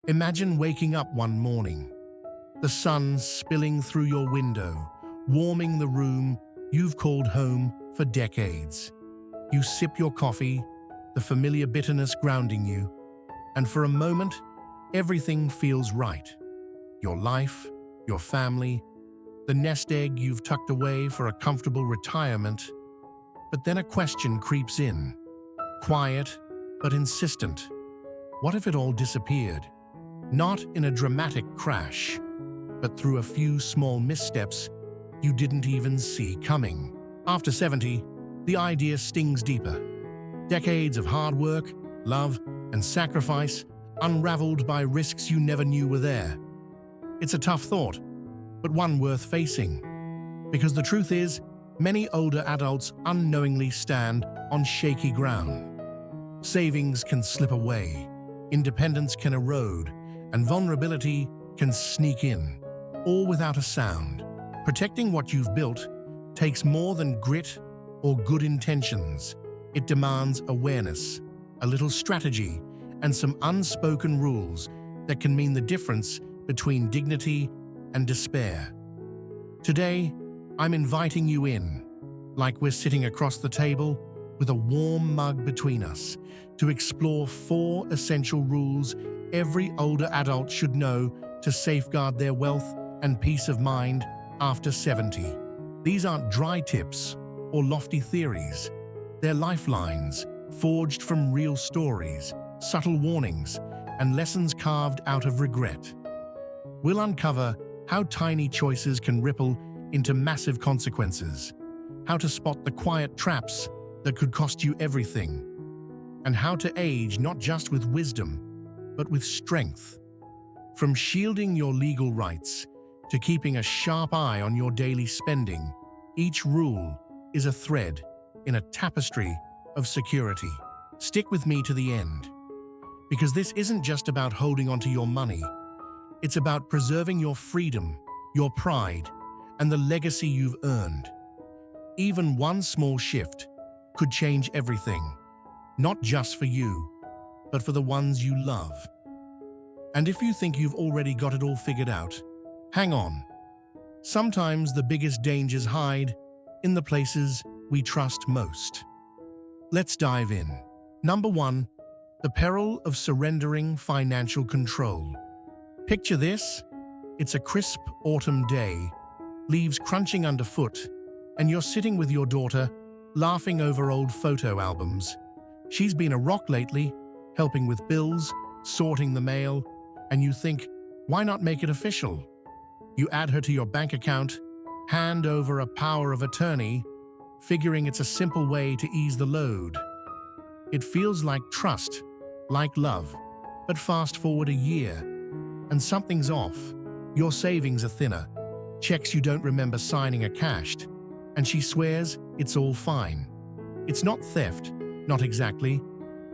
Imagine waking up one morning, the sun spilling through your window, warming the room you've called home for decades. You sip your coffee, the familiar bitterness grounding you, and for a moment, everything feels right. Your life, your family, the nest egg you've tucked away for a comfortable retirement. But then a question creeps in, quiet but insistent. What if it all disappeared? Not in a dramatic crash, but through a few small missteps you didn't even see coming. After 70, the idea stings deeper. Decades of hard work, love, and sacrifice unraveled by risks you never knew were there. It's a tough thought, but one worth facing. Because the truth is, many older adults unknowingly stand on shaky ground. Savings can slip away, independence can erode, and vulnerability can sneak in, all without a sound. Protecting what you've built takes more than grit or good intentions. It demands awareness, a little strategy, and some unspoken rules that can mean the difference between dignity and despair. Today, I'm inviting you in, like we're sitting across the table with a warm mug between us, to explore 4 essential rules every older adult should know to safeguard their wealth and peace of mind after 70. These aren't dry tips or lofty theories. They're lifelines, forged from real stories, subtle warnings, and lessons carved out of regret. We'll uncover how tiny choices can ripple into massive consequences, how to spot the quiet traps that could cost you everything, and how to age not just with wisdom, but with strength. From shielding your legal rights to keeping a sharp eye on your daily spending, each rule is a thread in a tapestry of security. Stick with me to the end, because this isn't just about holding onto your money. It's about preserving your freedom, your pride, and the legacy you've earned. Even one small shift could change everything, not just for you, but for the ones you love. And if you think you've already got it all figured out, hang on. Sometimes the biggest dangers hide in the places we trust most. Let's dive in. Number 1, the peril of surrendering financial control. Picture this. It's a crisp autumn day, leaves crunching underfoot, and you're sitting with your daughter, laughing over old photo albums. She's been a rock lately, helping with bills, sorting the mail, and you think, why not make it official? You add her to your bank account, hand over a power of attorney, figuring it's a simple way to ease the load. It feels like trust, like love. But fast forward a year, and something's off. Your savings are thinner, checks you don't remember signing are cashed, and she swears it's all fine. It's not theft, not exactly,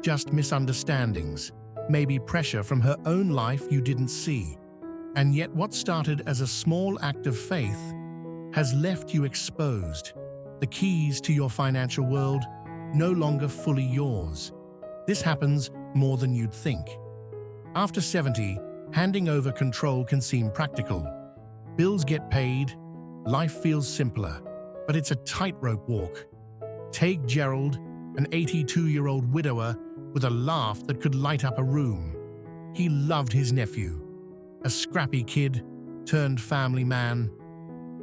just misunderstandings, maybe pressure from her own life you didn't see. And yet what started as a small act of faith has left you exposed. The keys to your financial world no longer fully yours. This happens more than you'd think. After 70, handing over control can seem practical. Bills get paid, life feels simpler, but it's a tightrope walk. Take Gerald, an 82-year-old widower with a laugh that could light up a room. He loved his nephew, a scrappy kid turned family man,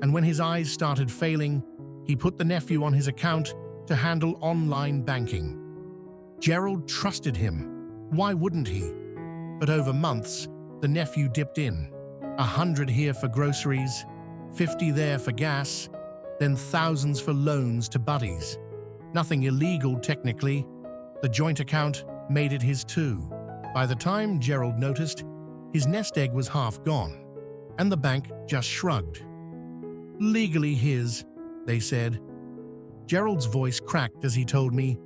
and when his eyes started failing, he put the nephew on his account to handle online banking. Gerald trusted him. Why wouldn't he? But over months, the nephew dipped in. 100 here for groceries, 50 there for gas, then thousands for loans to buddies. Nothing illegal technically. The joint account made it his too. By the time Gerald noticed, his nest egg was half gone, and the bank just shrugged. Legally his, they said. Gerald's voice cracked as he told me,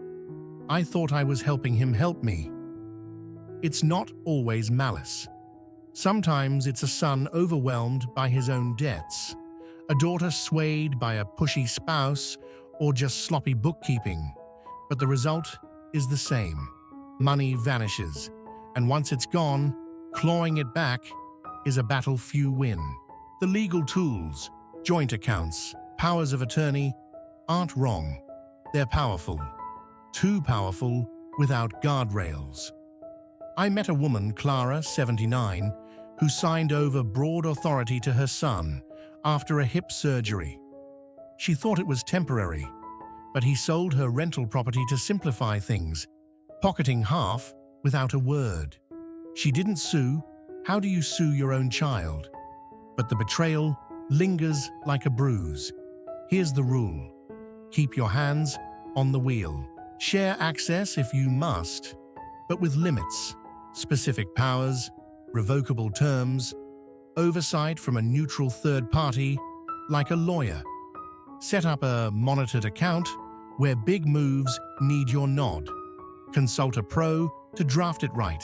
I thought I was helping him help me. It's not always malice. Sometimes it's a son overwhelmed by his own debts, a daughter swayed by a pushy spouse, or just sloppy bookkeeping. But the result is the same. Money vanishes, and once it's gone, clawing it back is a battle few win. The legal tools, joint accounts, powers of attorney aren't wrong. They're powerful. Too powerful without guardrails. I met a woman, Clara, 79, who signed over broad authority to her son after a hip surgery. She thought it was temporary, but he sold her rental property to simplify things, pocketing half without a word. She didn't sue. How do you sue your own child? But the betrayal lingers like a bruise. Here's the rule. Keep your hands on the wheel. Share access if you must, but with limits, specific powers, revocable terms, oversight from a neutral third party, like a lawyer. Set up a monitored account where big moves need your nod. Consult a pro to draft it right.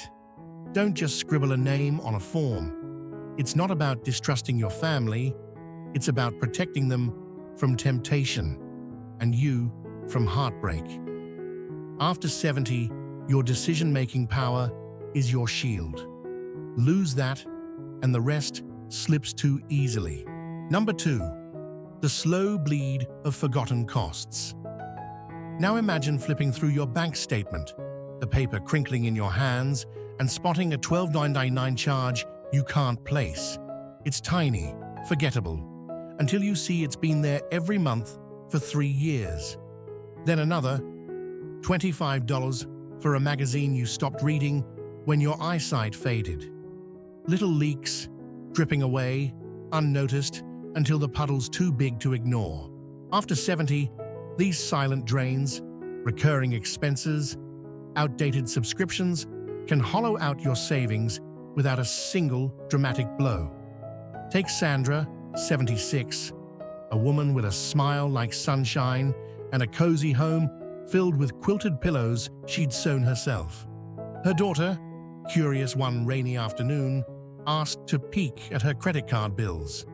Don't just scribble a name on a form. It's not about distrusting your family, it's about protecting them from temptation and you from heartbreak. After 70, your decision-making power is your shield. Lose that, and the rest slips too easily. Number 2, the slow bleed of forgotten costs. Now imagine flipping through your bank statement, the paper crinkling in your hands, and spotting a $12.99 charge you can't place. It's tiny, forgettable, until you see it's been there every month for 3 years. Then another, $25 for a magazine you stopped reading when your eyesight faded. Little leaks, dripping away, unnoticed, until the puddle's too big to ignore. After 70, these silent drains, recurring expenses, outdated subscriptions can hollow out your savings without a single dramatic blow. Take Sandra, 76, a woman with a smile like sunshine and a cozy home filled with quilted pillows she'd sewn herself. Her daughter, curious one rainy afternoon, asked to peek at her credit card bills.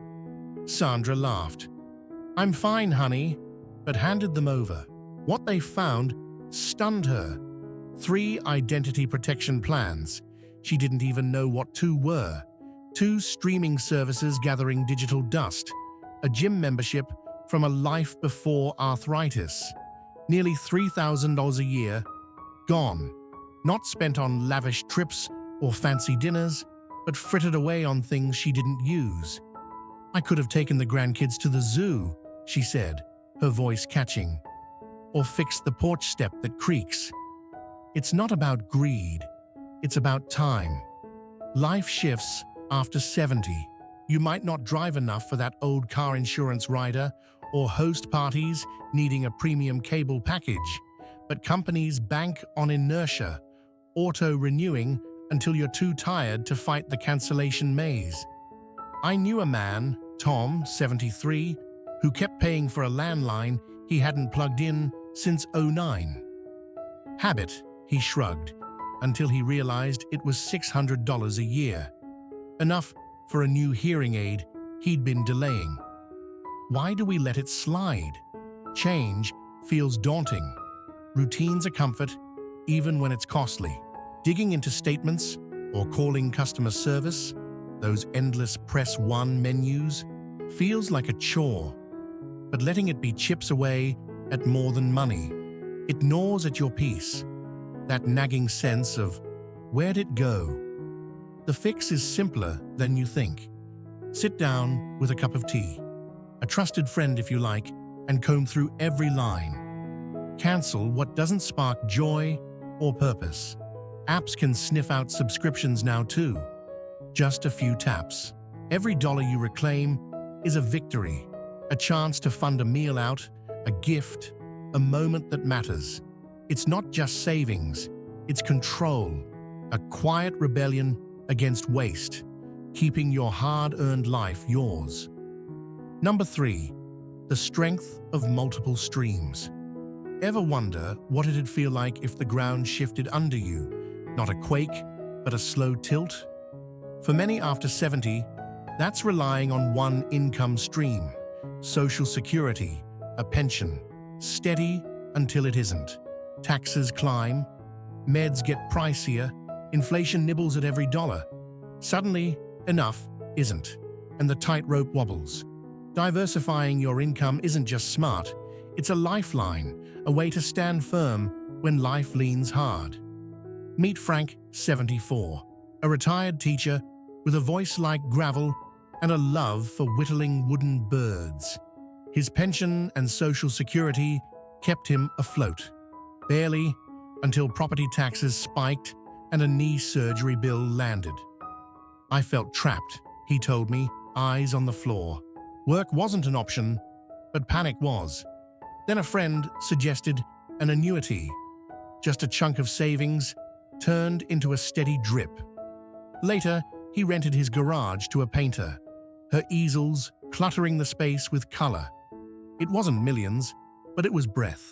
Sandra laughed. "I'm fine, honey," but handed them over. What they found stunned her. 3 identity protection plans. She didn't even know what 2 were. 2 streaming services gathering digital dust. A gym membership from a life before arthritis. Nearly $3,000 a year, gone. Not spent on lavish trips or fancy dinners, but frittered away on things she didn't use. "I could have taken the grandkids to the zoo," she said, her voice catching. "Or fixed the porch step that creaks." It's not about greed, it's about time. Life shifts after 70. You might not drive enough for that old car insurance rider or host parties needing a premium cable package, but companies bank on inertia, auto-renewing until you're too tired to fight the cancellation maze. I knew a man, Tom, 73, who kept paying for a landline he hadn't plugged in since '09. Habit, he shrugged, until he realized it was $600 a year. Enough for a new hearing aid he'd been delaying. Why do we let it slide? Change feels daunting. Routine's a comfort, even when it's costly. Digging into statements or calling customer service, those endless press 1 menus, feels like a chore. But letting it be chips away at more than money. It gnaws at your peace. That nagging sense of, where'd it go? The fix is simpler than you think. Sit down with a cup of tea, a trusted friend if you like, and comb through every line. Cancel what doesn't spark joy or purpose. Apps can sniff out subscriptions now too. Just a few taps. Every dollar you reclaim is a victory, a chance to fund a meal out, a gift, a moment that matters. It's not just savings, it's control, a quiet rebellion against waste, keeping your hard-earned life yours. Number 3, the strength of multiple streams. Ever wonder what it'd feel like if the ground shifted under you? Not a quake, but a slow tilt? For many after 70, that's relying on one income stream, Social Security, a pension, steady until it isn't. Taxes climb, meds get pricier, inflation nibbles at every dollar. Suddenly, enough isn't, and the tightrope wobbles. Diversifying your income isn't just smart, it's a lifeline, a way to stand firm when life leans hard. Meet Frank, 74, a retired teacher with a voice like gravel and a love for whittling wooden birds. His pension and social security kept him afloat, barely until property taxes spiked and a knee surgery bill landed. I felt trapped, he told me, eyes on the floor. Work wasn't an option, but panic was. Then a friend suggested an annuity, just a chunk of savings turned into a steady drip. Later, he rented his garage to a painter, her easels cluttering the space with color. It wasn't millions, but it was breath.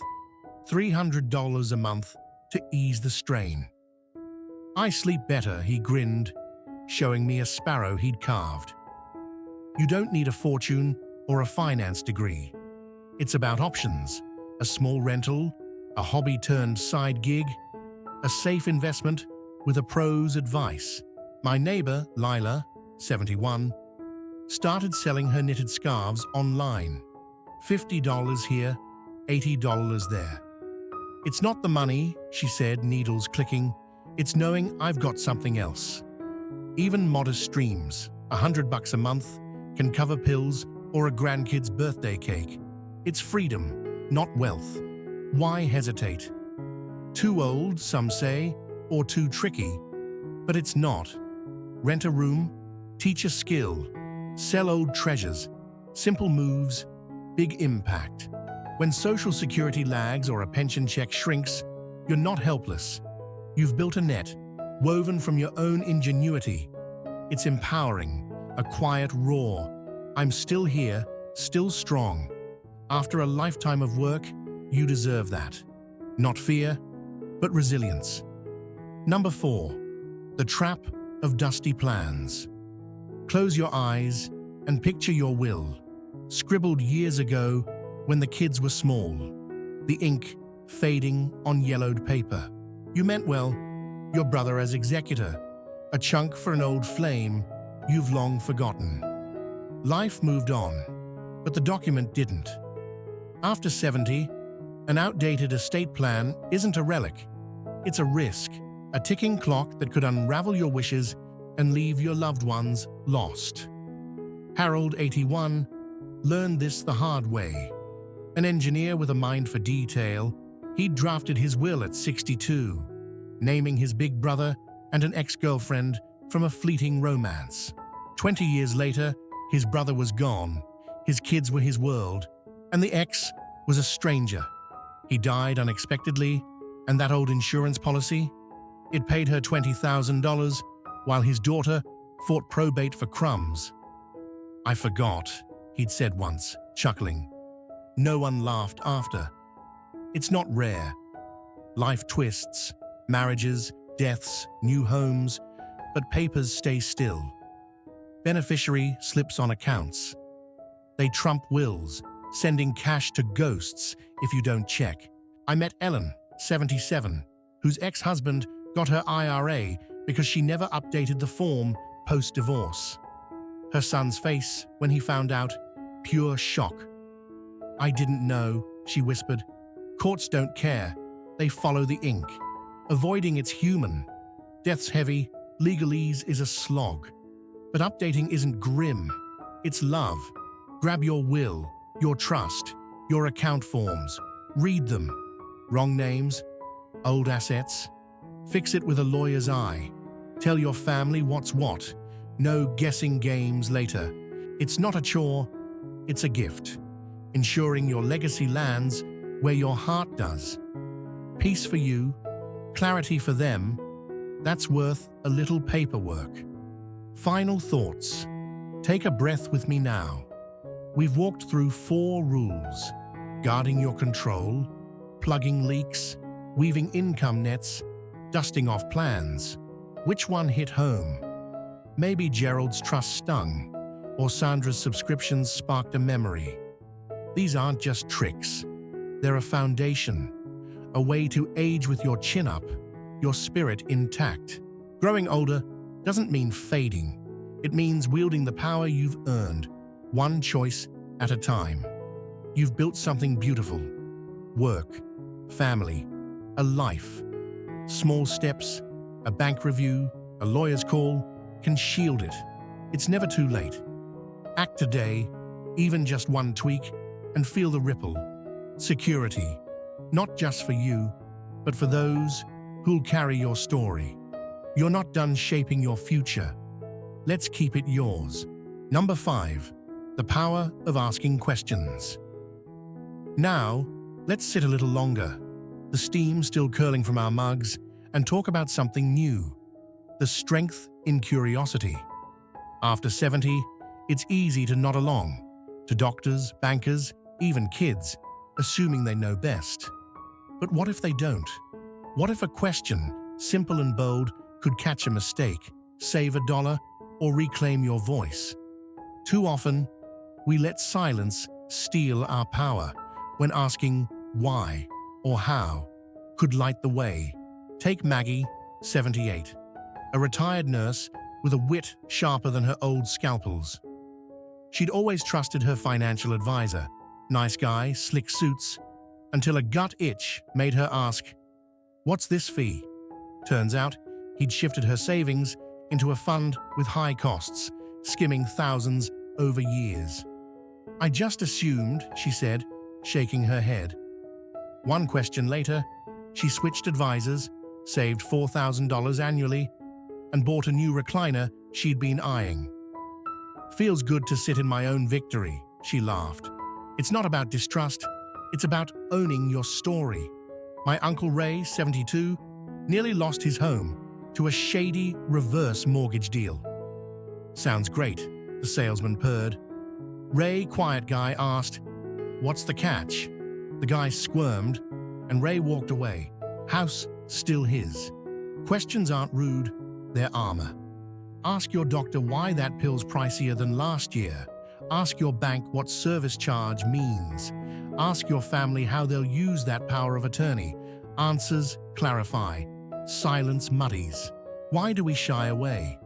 $300 a month to ease the strain. I sleep better, he grinned, showing me a sparrow he'd carved. You don't need a fortune or a finance degree. It's about options, a small rental, a hobby-turned-side gig, a safe investment with a pro's advice. My neighbor, Lila, 71, started selling her knitted scarves online. $50 here, $80 there. It's not the money, she said, needles clicking. It's knowing I've got something else. Even modest streams, $100 a month, can cover pills or a grandkid's birthday cake. It's freedom, not wealth. Why hesitate? Too old, some say, or too tricky. But it's not. Rent a room, teach a skill, sell old treasures, simple moves, big impact. When Social Security lags or a pension check shrinks, you're not helpless. You've built a net, woven from your own ingenuity. It's empowering, a quiet roar. I'm still here, still strong. After a lifetime of work, you deserve that. Not fear, but resilience. Number 4, the trap of dusty plans. Close your eyes and picture your will, scribbled years ago when the kids were small, the ink fading on yellowed paper. You meant well, your brother as executor, a chunk for an old flame you've long forgotten. Life moved on, but the document didn't. After 70, an outdated estate plan isn't a relic. It's a risk, a ticking clock that could unravel your wishes and leave your loved ones lost. Harold, 81, learned this the hard way. An engineer with a mind for detail, he'd drafted his will at 62, naming his big brother and an ex-girlfriend from a fleeting romance. 20 years later, his brother was gone, his kids were his world, and the ex was a stranger. He died unexpectedly, and that old insurance policy? It paid her $20,000, while his daughter fought probate for crumbs. I forgot, he'd said once, chuckling. No one laughed after. It's not rare. Life twists, marriages, deaths, new homes, but papers stay still. Beneficiary slips on accounts. They trump wills, sending cash to ghosts if you don't check. I met Ellen, 77, whose ex-husband got her IRA because she never updated the form post-divorce. Her son's face, when he found out, pure shock. I didn't know, she whispered. Courts don't care. They follow the ink. Avoiding it's human. Death's heavy, legalese is a slog. But updating isn't grim. It's love. Grab your will, your trust, your account forms. Read them. Wrong names, old assets. Fix it with a lawyer's eye. Tell your family what's what. No guessing games later. It's not a chore, it's a gift. Ensuring your legacy lands where your heart does. Peace for you, clarity for them, that's worth a little paperwork. Final thoughts. Take a breath with me now. We've walked through 4 rules: guarding your control, plugging leaks, weaving income nets, dusting off plans. Which one hit home? Maybe Gerald's trust stung, or Sandra's subscriptions sparked a memory. These aren't just tricks. They're a foundation, a way to age with your chin up, your spirit intact. Growing older doesn't mean fading. It means wielding the power you've earned, one choice at a time. You've built something beautiful. Work, family, a life. Small steps, a bank review, a lawyer's call, can shield it. It's never too late. Act today, even just one tweak, and feel the ripple. Security, not just for you, but for those who'll carry your story. You're not done shaping your future. Let's keep it yours. Number 5, the power of asking questions. Now, let's sit a little longer, the steam still curling from our mugs, and talk about something new, the strength in curiosity. After 70, it's easy to nod along, to doctors, bankers, even kids, assuming they know best. But what if they don't? What if a question, simple and bold, could catch a mistake, save a dollar, or reclaim your voice? Too often, we let silence steal our power when asking why or how could light the way. Take Maggie, 78, a retired nurse with a wit sharper than her old scalpels. She'd always trusted her financial advisor, nice guy, slick suits, until a gut itch made her ask, "What's this fee?" Turns out, he'd shifted her savings into a fund with high costs, skimming thousands over years. "I just assumed," she said, shaking her head. One question later, she switched advisors, saved $4,000 annually, and bought a new recliner she'd been eyeing. "Feels good to sit in my own victory," she laughed. "It's not about distrust, it's about owning your story." My Uncle Ray, 72, nearly lost his home to a shady reverse mortgage deal. "Sounds great," the salesman purred. Ray, quiet guy, asked, "What's the catch?" The guy squirmed, and Ray walked away, house still his. Questions aren't rude, they're armor. Ask your doctor why that pill's pricier than last year. Ask your bank what service charge means. Ask your family how they'll use that power of attorney. Answers clarify. Silence muddies. Why do we shy away?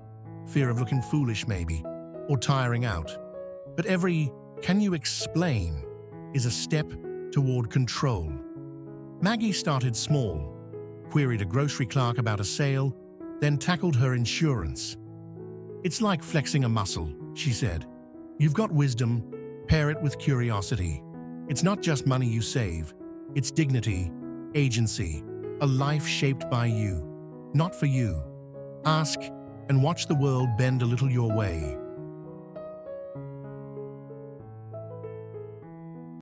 Fear of looking foolish, maybe, or tiring out. But every "can you explain" is a step toward control. Maggie started small, queried a grocery clerk about a sale, then tackled her insurance. "It's like flexing a muscle," she said. "You've got wisdom, pair it with curiosity. It's not just money you save, it's dignity, agency, a life shaped by you, not for you. Ask and watch the world bend a little your way."